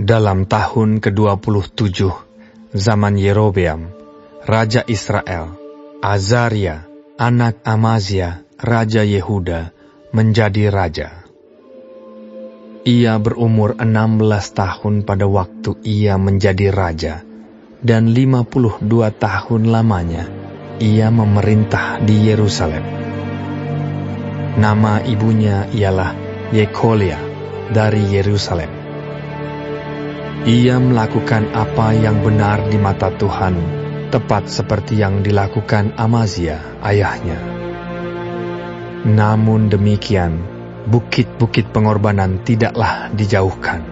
Dalam tahun ke-27 zaman Yerobeam, Raja Israel, Azaria, anak Amazia, Raja Yehuda, menjadi raja. Ia berumur 16 tahun pada waktu ia menjadi raja, dan 52 tahun lamanya ia memerintah di Yerusalem. Nama ibunya ialah Yekolia dari Yerusalem. Ia melakukan apa yang benar di mata Tuhan, tepat seperti yang dilakukan Amazia, ayahnya. Namun demikian, bukit-bukit pengorbanan tidaklah dijauhkan.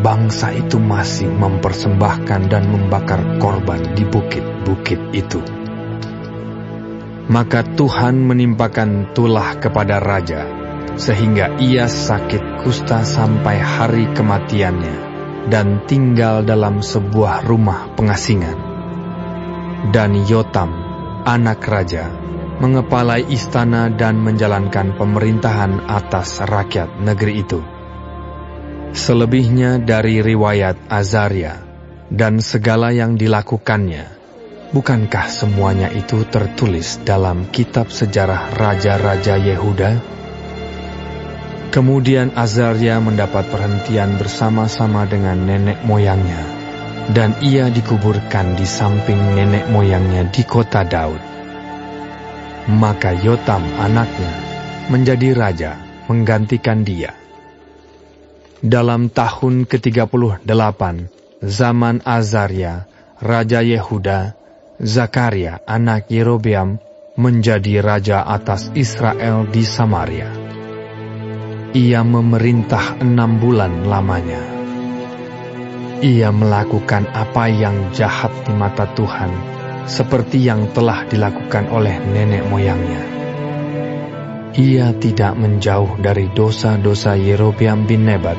Bangsa itu masih mempersembahkan dan membakar korban di bukit-bukit itu. Maka Tuhan menimpakan tulah kepada raja, sehingga ia sakit kusta sampai hari kematiannya, dan tinggal dalam sebuah rumah pengasingan. Dan Yotam, anak raja, mengepalai istana dan menjalankan pemerintahan atas rakyat negeri itu. Selebihnya dari riwayat Azaria dan segala yang dilakukannya, bukankah semuanya itu tertulis dalam kitab sejarah raja-raja Yehuda? Kemudian Azaria mendapat perhentian bersama-sama dengan nenek moyangnya, dan ia dikuburkan di samping nenek moyangnya di kota Daud. Maka Yotam anaknya menjadi raja menggantikan dia. Dalam tahun ke-38 zaman Azaria, Raja Yehuda, Zakaria anak Yerobeam menjadi raja atas Israel di Samaria. Ia memerintah 6 bulan lamanya. Ia melakukan apa yang jahat di mata Tuhan, seperti yang telah dilakukan oleh nenek moyangnya. Ia tidak menjauh dari dosa-dosa Yerobeam bin Nebat,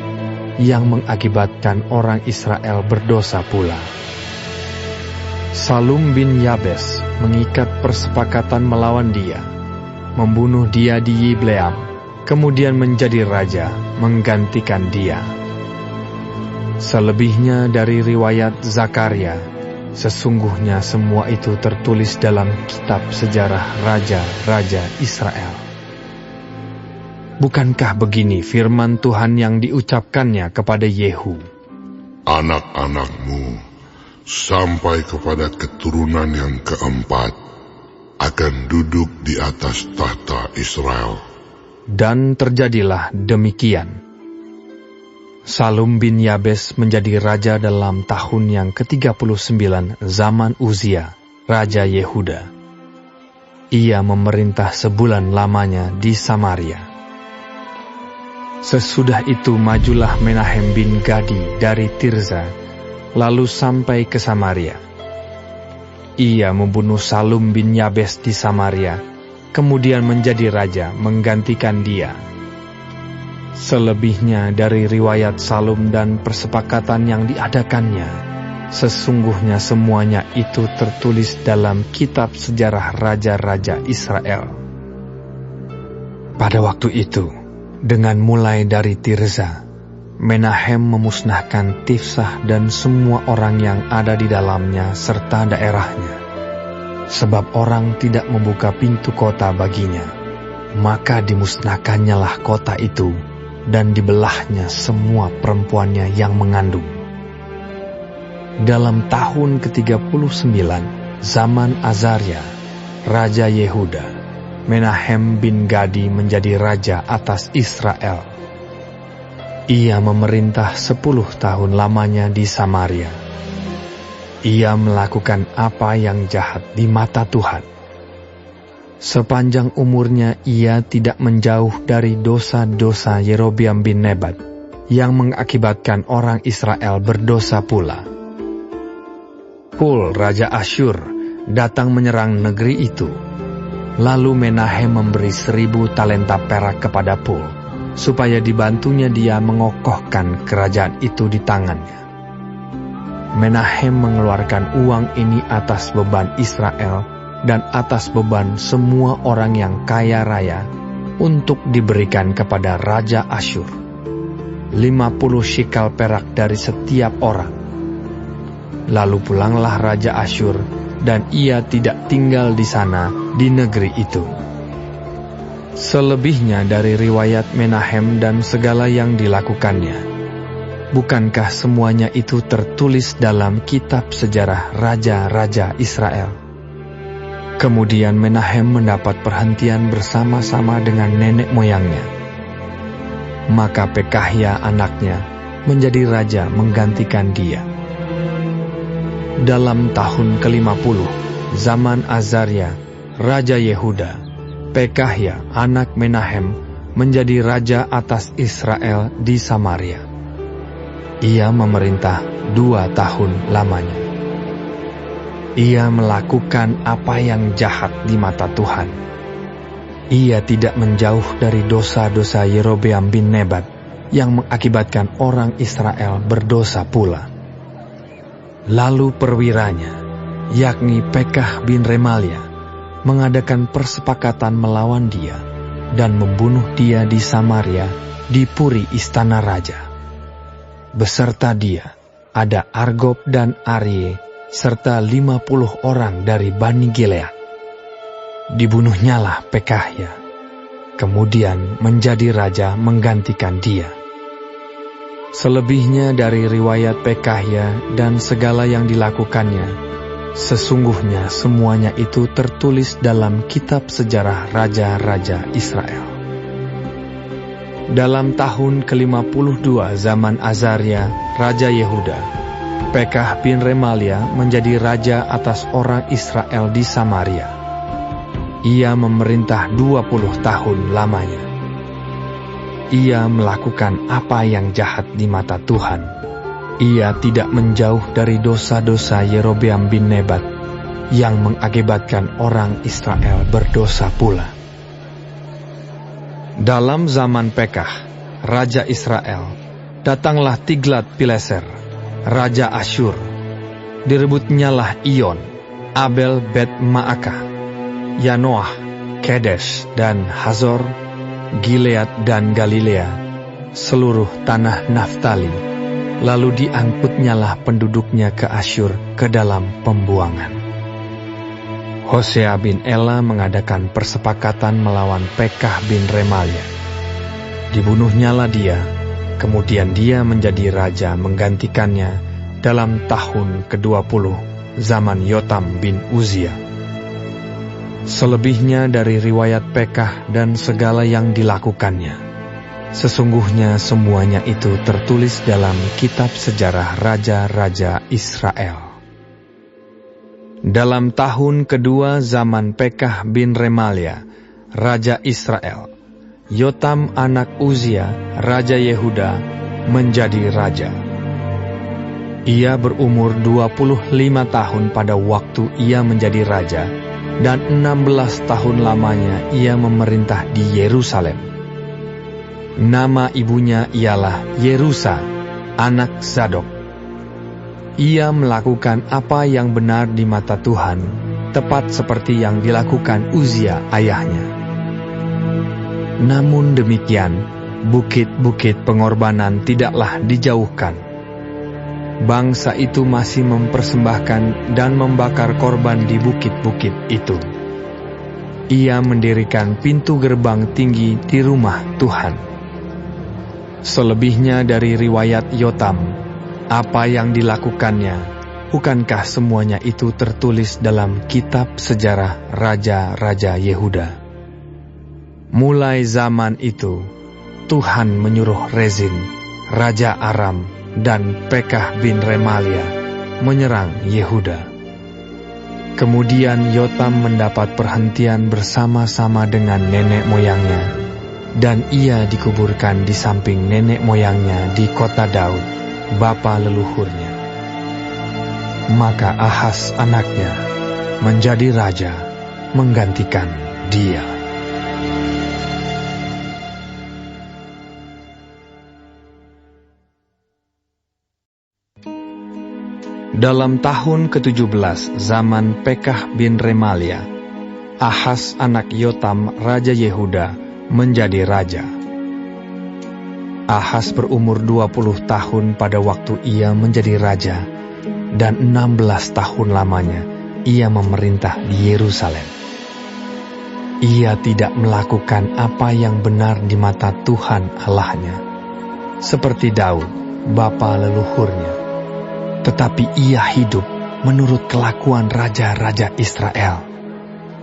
yang mengakibatkan orang Israel berdosa pula. Salum bin Yabes mengikat persepakatan melawan dia, membunuh dia di Yibleam, kemudian menjadi raja menggantikan dia. Selebihnya dari riwayat Zakaria, sesungguhnya semua itu tertulis dalam kitab sejarah raja-raja Israel. Bukankah begini firman Tuhan yang diucapkannya kepada Yehu? Anak-anakmu sampai kepada keturunan yang keempat akan duduk di atas tahta Israel. Dan terjadilah demikian. Salum bin Yabes menjadi raja dalam tahun yang ke-39 zaman Uzia, Raja Yehuda. Ia memerintah sebulan lamanya di Samaria. Sesudah itu majulah Menahem bin Gadi dari Tirza, lalu sampai ke Samaria. Ia membunuh Salum bin Yabes di Samaria, kemudian menjadi raja menggantikan dia. Selebihnya dari riwayat Salum dan persepakatan yang diadakannya, sesungguhnya semuanya itu tertulis dalam kitab sejarah raja-raja Israel. Pada waktu itu, dengan mulai dari Tirza, Menahem memusnahkan Tifsah dan semua orang yang ada di dalamnya serta daerahnya. Sebab orang tidak membuka pintu kota baginya, maka dimusnahkannyalah kota itu, dan dibelahnya semua perempuannya yang mengandung. Dalam tahun ke-39 zaman Azaria, Raja Yehuda, Menahem bin Gadi menjadi raja atas Israel. Ia memerintah 10 tahun lamanya di Samaria. Ia melakukan apa yang jahat di mata Tuhan. Sepanjang umurnya ia tidak menjauh dari dosa-dosa Yerobeam bin Nebat, yang mengakibatkan orang Israel berdosa pula. Pul, Raja Asyur, datang menyerang negeri itu. Lalu Menahem memberi 1000 talenta perak kepada Pul, supaya dibantunya dia mengokohkan kerajaan itu di tangannya. Menahem mengeluarkan uang ini atas beban Israel dan atas beban semua orang yang kaya raya untuk diberikan kepada Raja Asyur. 50 shikal perak dari setiap orang. Lalu pulanglah Raja Asyur, dan ia tidak tinggal di sana, di negeri itu. Selebihnya dari riwayat Menahem dan segala yang dilakukannya, bukankah semuanya itu tertulis dalam kitab sejarah raja-raja Israel? Kemudian Menahem mendapat perhentian bersama-sama dengan nenek moyangnya. Maka Pekahya anaknya menjadi raja menggantikan dia. Dalam tahun ke-50 zaman Azaria, Raja Yehuda, Pekahya anak Menahem menjadi raja atas Israel di Samaria. Ia memerintah 2 tahun lamanya. Ia melakukan apa yang jahat di mata Tuhan. Ia tidak menjauh dari dosa-dosa Yerobeam bin Nebat yang mengakibatkan orang Israel berdosa pula. Lalu perwiranya, yakni Pekah bin Remalia, mengadakan persepakatan melawan dia dan membunuh dia di Samaria di puri istana raja. Beserta dia ada Argob dan Arie serta 50 orang dari Bani Gilead. Dibunuhnyalah Pekahya, kemudian menjadi raja menggantikan dia. Selebihnya dari riwayat Pekahya dan segala yang dilakukannya, sesungguhnya semuanya itu tertulis dalam kitab sejarah raja-raja Israel. Dalam tahun ke-52 zaman Azaria, Raja Yehuda, Pekah bin Remalia menjadi raja atas orang Israel di Samaria. Ia memerintah 20 tahun lamanya. Ia melakukan apa yang jahat di mata Tuhan. Ia tidak menjauh dari dosa-dosa Yerobeam bin Nebat yang mengakibatkan orang Israel berdosa pula. Dalam zaman Pekah, Raja Israel, datanglah Tiglat-Pileser, Raja Asyur. Direbutnyalah Iyon, Abel Bet-Maakah, Yanoah, Kedesh dan Hazor, Gilead dan Galilea, seluruh tanah Naftali, lalu diangkutnyalah penduduknya ke Asyur ke dalam pembuangan. Hosea bin Ela mengadakan persepakatan melawan Pekah bin Remalia. Dibunuhnyalah dia, kemudian dia menjadi raja menggantikannya dalam tahun ke-20 zaman Yotam bin Uzia. Selebihnya dari riwayat Pekah dan segala yang dilakukannya, sesungguhnya semuanya itu tertulis dalam kitab sejarah raja-raja Israel. Dalam tahun kedua zaman Pekah bin Remalia, Raja Israel, Yotam anak Uzia, Raja Yehuda, menjadi raja. Ia berumur 25 tahun pada waktu ia menjadi raja, dan 16 tahun lamanya ia memerintah di Yerusalem. Nama ibunya ialah Yerusa, anak Zadok. Ia melakukan apa yang benar di mata Tuhan, tepat seperti yang dilakukan Uzia ayahnya. Namun demikian, bukit-bukit pengorbanan tidaklah dijauhkan. Bangsa itu masih mempersembahkan dan membakar korban di bukit-bukit itu. Ia mendirikan pintu gerbang tinggi di rumah Tuhan. Selebihnya dari riwayat Yotam, apa yang dilakukannya, bukankah semuanya itu tertulis dalam kitab sejarah raja-raja Yehuda? Mulai zaman itu, Tuhan menyuruh Rezin, Raja Aram, dan Pekah bin Remalia menyerang Yehuda. Kemudian Yotam mendapat perhentian bersama-sama dengan nenek moyangnya, dan ia dikuburkan di samping nenek moyangnya di kota Daud, bapa leluhurnya. Maka Ahaz anaknya menjadi raja menggantikan dia. Dalam tahun ke-17 zaman Pekah bin Remalia, Ahaz anak Yotam Raja Yehuda menjadi raja. Ahaz berumur 20 tahun pada waktu ia menjadi raja, dan 16 tahun lamanya ia memerintah di Yerusalem. Ia tidak melakukan apa yang benar di mata Tuhan Allahnya, seperti Daud, bapa leluhurnya. Tetapi ia hidup menurut kelakuan raja-raja Israel.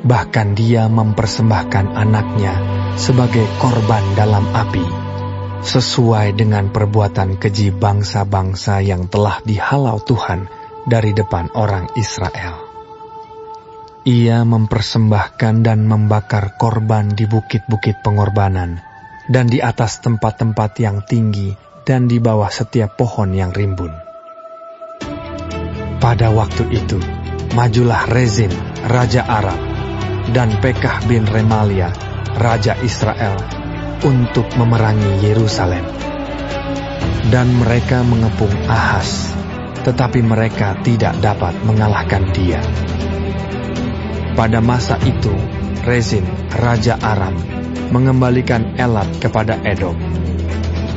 Bahkan dia mempersembahkan anaknya sebagai korban dalam api, sesuai dengan perbuatan keji bangsa-bangsa yang telah dihalau Tuhan dari depan orang Israel. Ia mempersembahkan dan membakar korban di bukit-bukit pengorbanan, dan di atas tempat-tempat yang tinggi, dan di bawah setiap pohon yang rimbun. Pada waktu itu, majulah Rezin, raja Aram, dan Pekah bin Remalia, raja Israel, untuk memerangi Yerusalem. Dan mereka mengepung Ahaz, tetapi mereka tidak dapat mengalahkan dia. Pada masa itu, Rezin, raja Aram, mengembalikan Elat kepada Edom.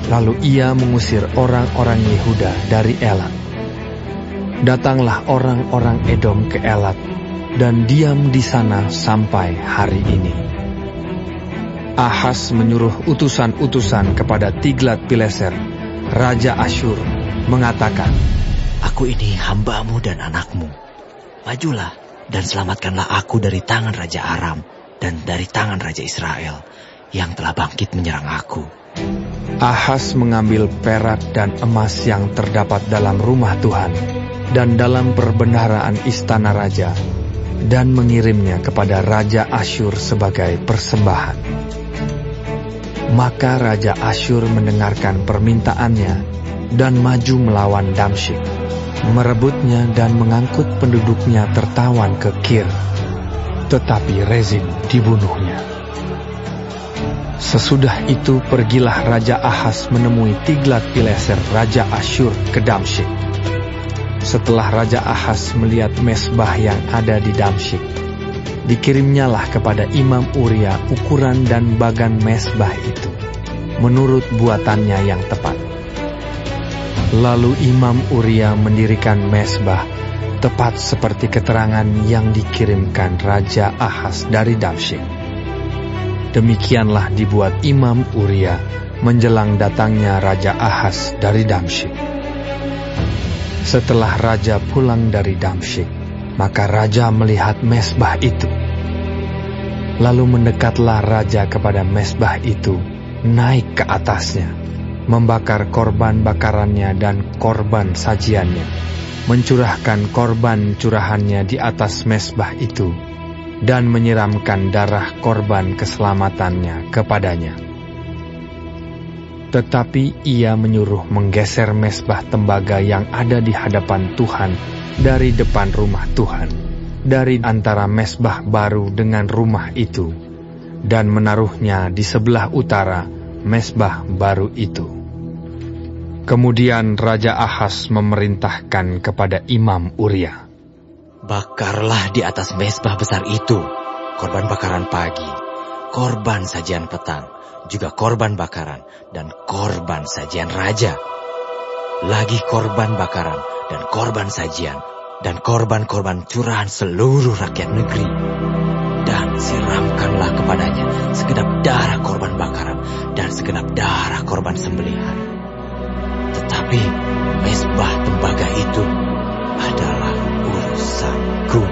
Lalu ia mengusir orang-orang Yehuda dari Elat. Datanglah orang-orang Edom ke Elat, dan diam di sana sampai hari ini. Ahaz menyuruh utusan-utusan kepada Tiglat-Pileser, raja Asyur, mengatakan, "Aku ini hambamu dan anakmu. Majulah dan selamatkanlah aku dari tangan Raja Aram dan dari tangan Raja Israel yang telah bangkit menyerang aku." Ahaz mengambil perak dan emas yang terdapat dalam rumah Tuhan dan dalam perbendaharaan istana raja, dan mengirimnya kepada Raja Asyur sebagai persembahan. Maka Raja Asyur mendengarkan permintaannya dan maju melawan Damsyik, merebutnya dan mengangkut penduduknya tertawan ke Kir. Tetapi Rezin dibunuhnya. Sesudah itu pergilah Raja Ahaz menemui Tiglat-Pileser Raja Asyur ke Damsyik. Setelah Raja Ahaz melihat mesbah yang ada di Damsyik, dikirimnyalah kepada Imam Uria ukuran dan bagan mesbah itu, menurut buatannya yang tepat. Lalu Imam Uria mendirikan mesbah tepat seperti keterangan yang dikirimkan Raja Ahaz dari Damsyik. Demikianlah dibuat Imam Uria menjelang datangnya Raja Ahaz dari Damsyik. Setelah Raja pulang dari Damsyik, maka Raja melihat mesbah itu. Lalu mendekatlah Raja kepada mesbah itu, naik ke atasnya, membakar korban bakarannya dan korban sajiannya, mencurahkan korban curahannya di atas mesbah itu, dan menyiramkan darah korban keselamatannya kepadanya. Tetapi ia menyuruh menggeser mesbah tembaga yang ada di hadapan Tuhan dari depan rumah Tuhan, dari antara mesbah baru dengan rumah itu, dan menaruhnya di sebelah utara mesbah baru itu. Kemudian Raja Ahaz memerintahkan kepada Imam Uria, "Bakarlah di atas mesbah besar itu korban bakaran pagi, korban sajian petang, juga korban bakaran dan korban sajian raja. Lagi korban bakaran dan korban sajian dan korban-korban curahan seluruh rakyat negeri. Dan siramkanlah kepadanya segenap darah korban bakaran dan segenap darah korban sembelihan. Tetapi mesbah tembaga itu adalah urusanku."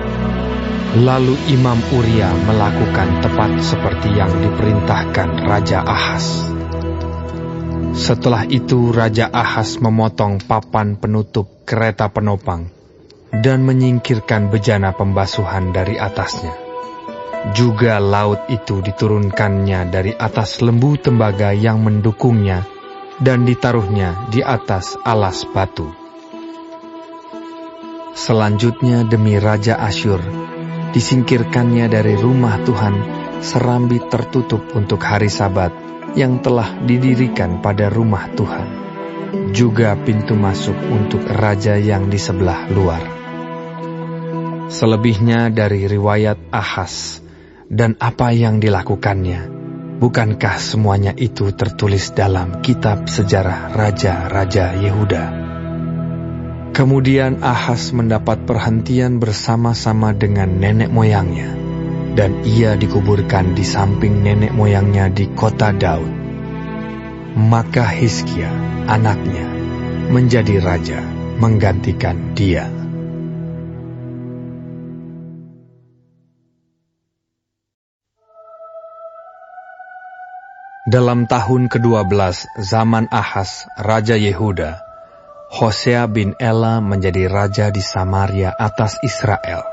Lalu Imam Uria melakukan tepat seperti yang diperintahkan Raja Ahaz. Setelah itu Raja Ahaz memotong papan penutup kereta penopang dan menyingkirkan bejana pembasuhan dari atasnya. Juga laut itu diturunkannya dari atas lembu tembaga yang mendukungnya dan ditaruhnya di atas alas batu. Selanjutnya demi Raja Asyur, disingkirkannya dari rumah Tuhan serambi tertutup untuk hari Sabat yang telah didirikan pada rumah Tuhan, juga pintu masuk untuk raja yang di sebelah luar. Selebihnya dari riwayat Ahaz dan apa yang dilakukannya, Bukankah semuanya itu tertulis dalam kitab sejarah Raja-Raja Yehuda? Kemudian Ahaz mendapat perhentian bersama-sama dengan nenek moyangnya, dan ia dikuburkan di samping nenek moyangnya di kota Daud. Maka Hizkia, anaknya, menjadi raja menggantikan dia. Dalam tahun ke-12 zaman Ahaz, Raja Yehuda, Hosea bin Ela menjadi raja di Samaria atas Israel.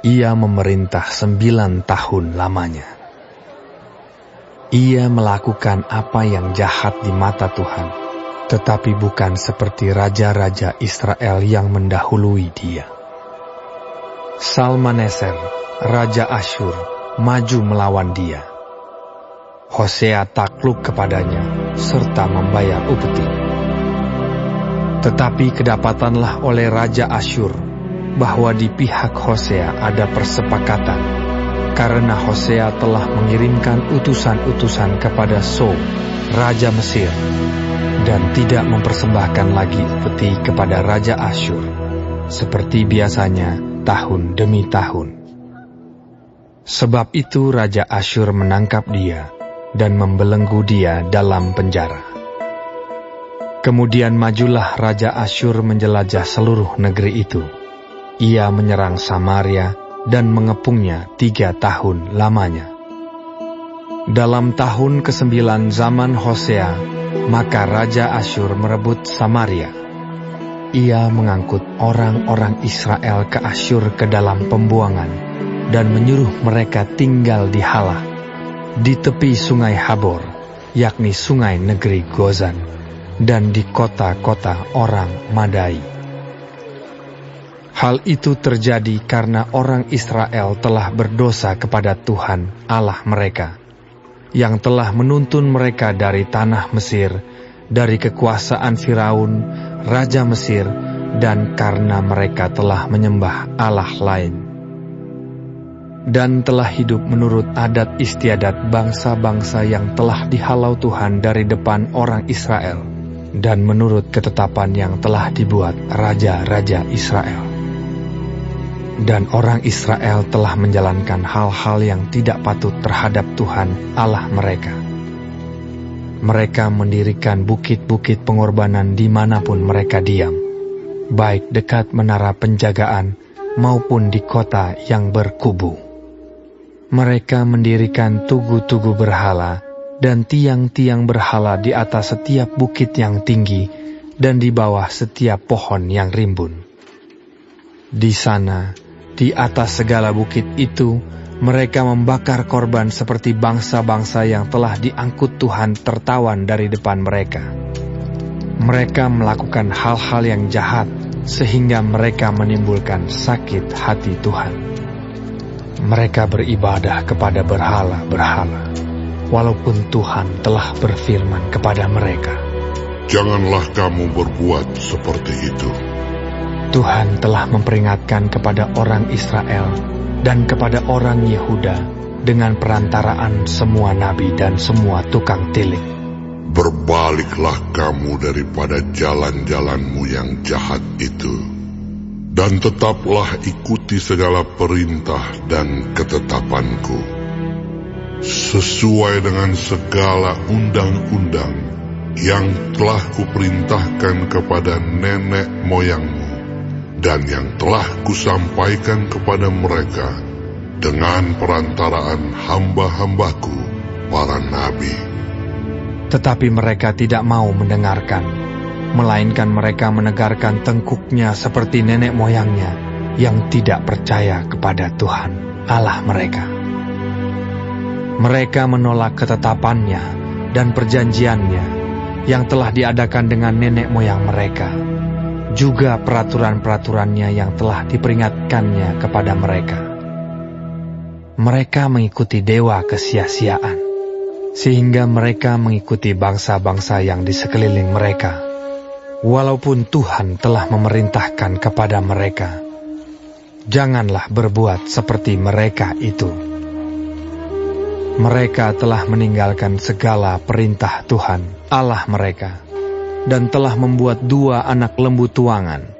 Ia memerintah 9 tahun lamanya. Ia melakukan apa yang jahat di mata Tuhan, tetapi bukan seperti raja-raja Israel yang mendahului dia. Salmaneser, Raja Asyur, maju melawan dia. Hosea takluk kepadanya, serta membayar upeti. Tetapi kedapatanlah oleh Raja Asyur bahwa di pihak Hosea ada persepakatan, karena Hosea telah mengirimkan utusan-utusan kepada So, Raja Mesir, dan tidak mempersembahkan lagi upeti kepada Raja Asyur, seperti biasanya tahun demi tahun. Sebab itu Raja Asyur menangkap dia dan membelenggu dia dalam penjara. Kemudian majulah Raja Asyur menjelajah seluruh negeri itu. Ia menyerang Samaria dan mengepungnya 3 tahun lamanya. Dalam tahun ke-9 zaman Hosea, maka Raja Asyur merebut Samaria. Ia mengangkut orang-orang Israel ke Asyur ke dalam pembuangan dan menyuruh mereka tinggal di Halah, di tepi sungai Habor, yakni sungai negeri Gozan, dan di kota-kota orang Madai. Hal itu terjadi karena orang Israel telah berdosa kepada Tuhan Allah mereka, yang telah menuntun mereka dari tanah Mesir, dari kekuasaan Firaun, Raja Mesir, dan karena mereka telah menyembah Allah lain, dan telah hidup menurut adat istiadat bangsa-bangsa yang telah dihalau Tuhan dari depan orang Israel, dan menurut ketetapan yang telah dibuat raja-raja Israel. Dan orang Israel telah menjalankan hal-hal yang tidak patut terhadap Tuhan Allah mereka. Mereka mendirikan bukit-bukit pengorbanan dimanapun mereka diam, baik dekat menara penjagaan maupun di kota yang berkubu. Mereka mendirikan tugu-tugu berhala dan tiang-tiang berhala di atas setiap bukit yang tinggi dan di bawah setiap pohon yang rimbun. Di sana, di atas segala bukit itu, mereka membakar korban seperti bangsa-bangsa yang telah diangkut Tuhan tertawan dari depan mereka. Mereka melakukan hal-hal yang jahat sehingga mereka menimbulkan sakit hati Tuhan. Mereka beribadah kepada berhala-berhala, walaupun Tuhan telah berfirman kepada mereka, "Janganlah kamu berbuat seperti itu." Tuhan telah memperingatkan kepada orang Israel dan kepada orang Yehuda dengan perantaraan semua nabi dan semua tukang tilik. Berbaliklah kamu daripada jalan-jalanmu yang jahat itu, dan tetaplah ikuti segala perintah dan ketetapanku, sesuai dengan segala undang-undang yang telah kuperintahkan kepada nenek moyangmu, dan yang telah kusampaikan kepada mereka dengan perantaraan hamba-hambaku, para nabi. Tetapi mereka tidak mau mendengarkan, melainkan mereka menegarkan tengkuknya seperti nenek moyangnya yang tidak percaya kepada Tuhan Allah mereka. Mereka menolak ketetapannya dan perjanjiannya yang telah diadakan dengan nenek moyang mereka, juga peraturan-peraturannya yang telah diperingatkannya kepada mereka. Mereka mengikuti dewa kesia-siaan, sehingga mereka mengikuti bangsa-bangsa yang di sekeliling mereka, walaupun Tuhan telah memerintahkan kepada mereka, "Janganlah berbuat seperti mereka itu." Mereka telah meninggalkan segala perintah Tuhan, Allah mereka, dan telah membuat 2 anak lembu tuangan.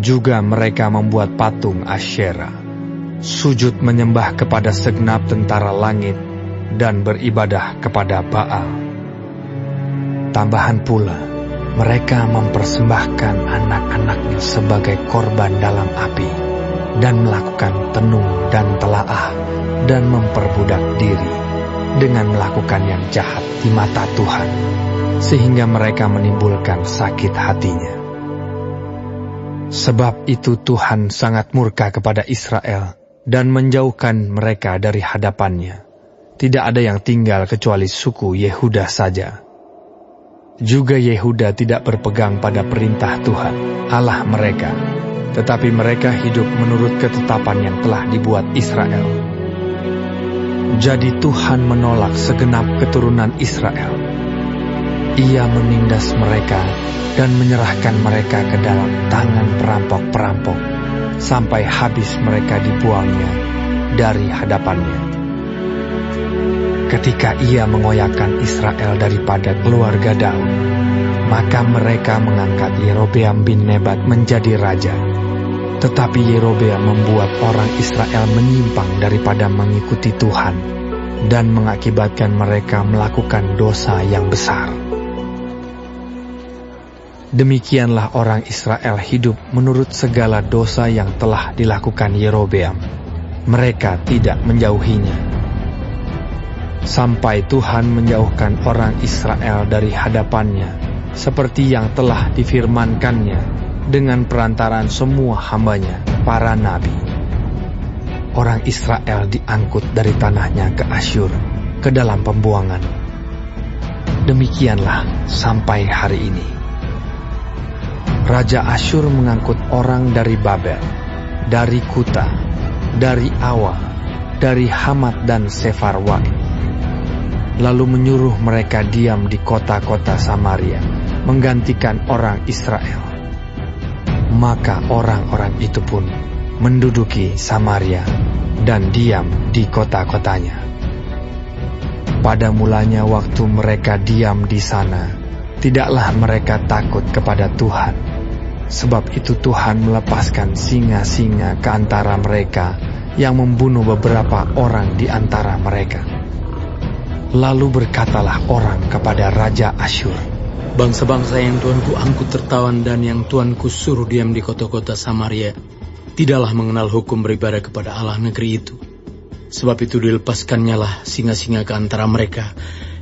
Juga mereka membuat patung Asyera, sujud menyembah kepada segenap tentara langit, dan beribadah kepada Baal. Tambahan pula, mereka mempersembahkan anak-anaknya sebagai korban dalam api, dan melakukan tenung dan telaah, dan memperbudak diri dengan melakukan yang jahat di mata Tuhan, sehingga mereka menimbulkan sakit hatinya. Sebab itu Tuhan sangat murka kepada Israel dan menjauhkan mereka dari hadapannya. Tidak ada yang tinggal kecuali suku Yehuda saja. Juga Yehuda tidak berpegang pada perintah Tuhan, Allah mereka, tetapi mereka hidup menurut ketetapan yang telah dibuat Israel. Jadi Tuhan menolak segenap keturunan Israel. Ia menindas mereka dan menyerahkan mereka ke dalam tangan perampok-perampok, sampai habis mereka dibuangnya dari hadapannya. Ketika ia mengoyakkan Israel daripada keluarga Daud, maka mereka mengangkat Yerobeam bin Nebat menjadi raja. Tetapi Yerobeam membuat orang Israel menyimpang daripada mengikuti Tuhan, dan mengakibatkan mereka melakukan dosa yang besar. Demikianlah orang Israel hidup menurut segala dosa yang telah dilakukan Yerobeam. Mereka tidak menjauhinya. Sampai Tuhan menjauhkan orang Israel dari hadapannya, seperti yang telah difirmankannya dengan perantaraan semua hambanya, para nabi. Orang Israel diangkut dari tanahnya ke Asyur, ke dalam pembuangan. Demikianlah sampai hari ini. Raja Asyur mengangkut orang dari Babel, dari Kuta, dari Awa, dari Hamat dan Sefarwaim, lalu menyuruh mereka diam di kota-kota Samaria, menggantikan orang Israel. Maka orang-orang itu pun menduduki Samaria dan diam di kota-kotanya. Pada mulanya waktu mereka diam di sana, tidaklah mereka takut kepada Tuhan. Sebab itu Tuhan melepaskan singa-singa ke antara mereka yang membunuh beberapa orang di antara mereka. Lalu berkatalah orang kepada Raja Asyur, bangsa-bangsa yang Tuanku angkut tertawan dan yang Tuanku suruh diam di kota-kota Samaria tidaklah mengenal hukum beribadah kepada Allah negeri itu. Sebab itu dilepaskannyalah singa-singa ke antara mereka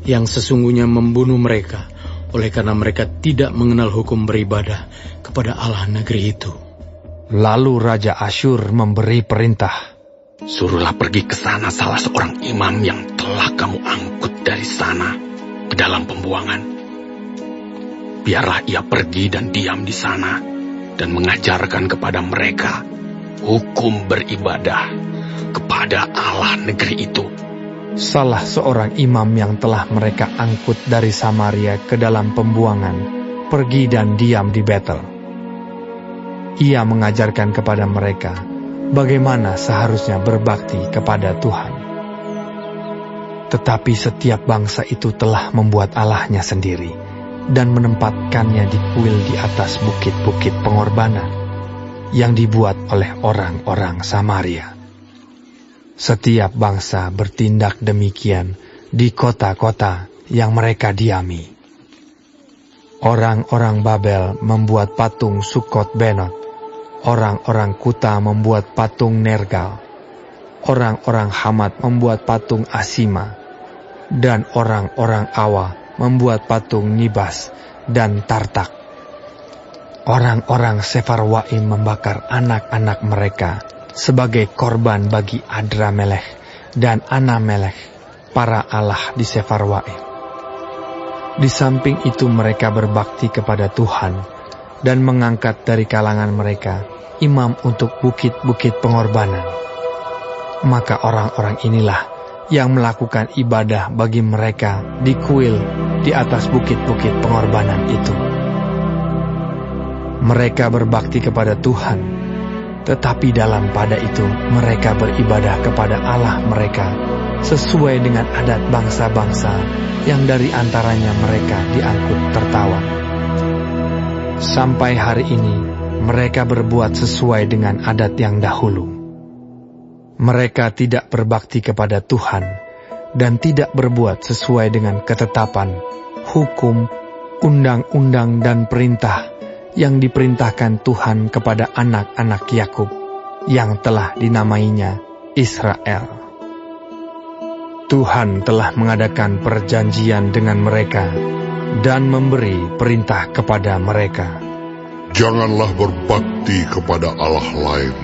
yang sesungguhnya membunuh mereka, oleh karena mereka tidak mengenal hukum beribadah kepada Allah negeri itu. Lalu Raja Asyur memberi perintah, suruhlah pergi ke sana salah seorang imam yang telah kamu angkut dari sana ke dalam pembuangan. Biarlah ia pergi dan diam di sana dan mengajarkan kepada mereka hukum beribadah kepada Allah negeri itu. Salah seorang imam yang telah mereka angkut dari Samaria ke dalam pembuangan pergi dan diam di Betel. Ia mengajarkan kepada mereka bagaimana seharusnya berbakti kepada Tuhan. Tetapi setiap bangsa itu telah membuat Allahnya sendiri dan menempatkannya di kuil di atas bukit-bukit pengorbanan yang dibuat oleh orang-orang Samaria. Setiap bangsa bertindak demikian di kota-kota yang mereka diami. Orang-orang Babel membuat patung Sukot Benot, orang-orang Kuta membuat patung Nergal, orang-orang Hamat membuat patung Asima, dan orang-orang Awa membuat patung Nibas dan Tartak. Orang-orang Sefarwaim membakar anak-anak mereka sebagai korban bagi Adramelech dan Anamelech, para allah di Sefarwaim. Di samping itu mereka berbakti kepada Tuhan dan mengangkat dari kalangan mereka imam untuk bukit-bukit pengorbanan. Maka orang-orang inilah yang melakukan ibadah bagi mereka di kuil di atas bukit-bukit pengorbanan itu. Mereka berbakti kepada Tuhan, tetapi dalam pada itu mereka beribadah kepada Allah mereka sesuai dengan adat bangsa-bangsa yang dari antaranya mereka diangkut tertawan. Sampai hari ini, mereka berbuat sesuai dengan adat yang dahulu. Mereka tidak berbakti kepada Tuhan dan tidak berbuat sesuai dengan ketetapan, hukum, undang-undang dan perintah yang diperintahkan Tuhan kepada anak-anak Yakub yang telah dinamainya Israel. Tuhan telah mengadakan perjanjian dengan mereka dan memberi perintah kepada mereka. Janganlah berbakti kepada Allah lain.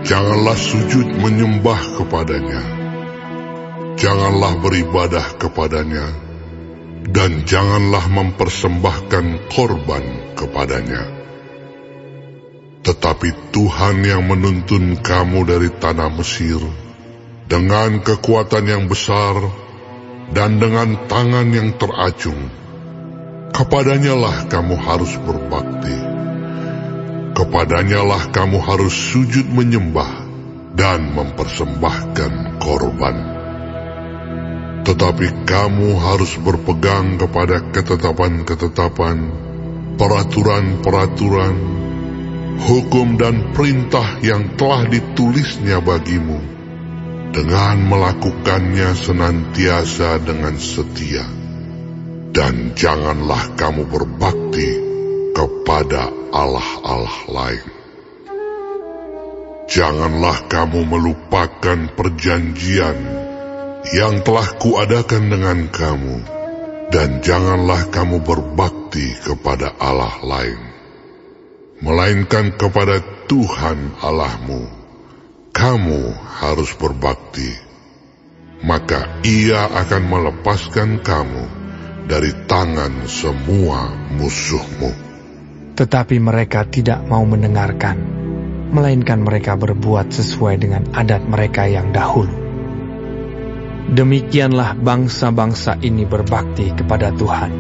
Janganlah sujud menyembah kepadanya. Janganlah beribadah kepadanya. Dan janganlah mempersembahkan korban kepadanya. Tetapi Tuhan yang menuntun kamu dari tanah Mesir dengan kekuatan yang besar dan dengan tangan yang teracung, kepadanyalah kamu harus berbakti. Kepadanyalah kamu harus sujud menyembah dan mempersembahkan korban. Tetapi kamu harus berpegang kepada ketetapan-ketetapan, peraturan-peraturan, hukum dan perintah yang telah ditulisnya bagimu, dengan melakukannya senantiasa dengan setia. Dan janganlah kamu berbakti kepada allah-allah lain. Janganlah kamu melupakan perjanjian yang telah kuadakan dengan kamu, dan janganlah kamu berbakti kepada Allah lain, melainkan kepada Tuhan Allahmu. Kamu harus berbakti, maka Ia akan melepaskan kamu dari tangan semua musuhmu. Tetapi mereka tidak mau mendengarkan, melainkan mereka berbuat sesuai dengan adat mereka yang dahulu. Demikianlah bangsa-bangsa ini berbakti kepada Tuhan.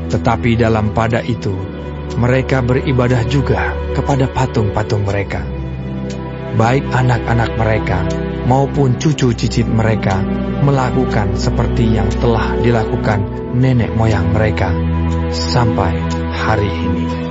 Tetapi dalam pada itu, mereka beribadah juga kepada patung-patung mereka. Baik anak-anak mereka maupun cucu cicit mereka melakukan seperti yang telah dilakukan nenek moyang mereka sampai hari ini.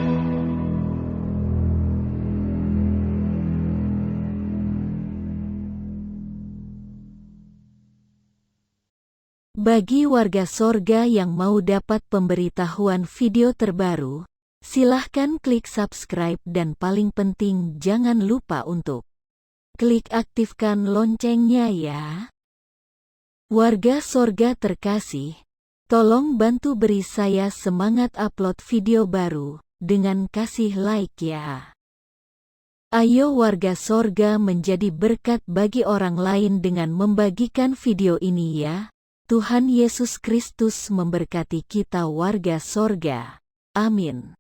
Bagi warga sorga yang mau dapat pemberitahuan video terbaru, silahkan klik subscribe dan paling penting jangan lupa untuk klik aktifkan loncengnya ya. Warga sorga terkasih, tolong bantu beri saya semangat upload video baru dengan kasih like ya. Ayo warga sorga menjadi berkat bagi orang lain dengan membagikan video ini ya. Tuhan Yesus Kristus memberkati kita warga sorga. Amin.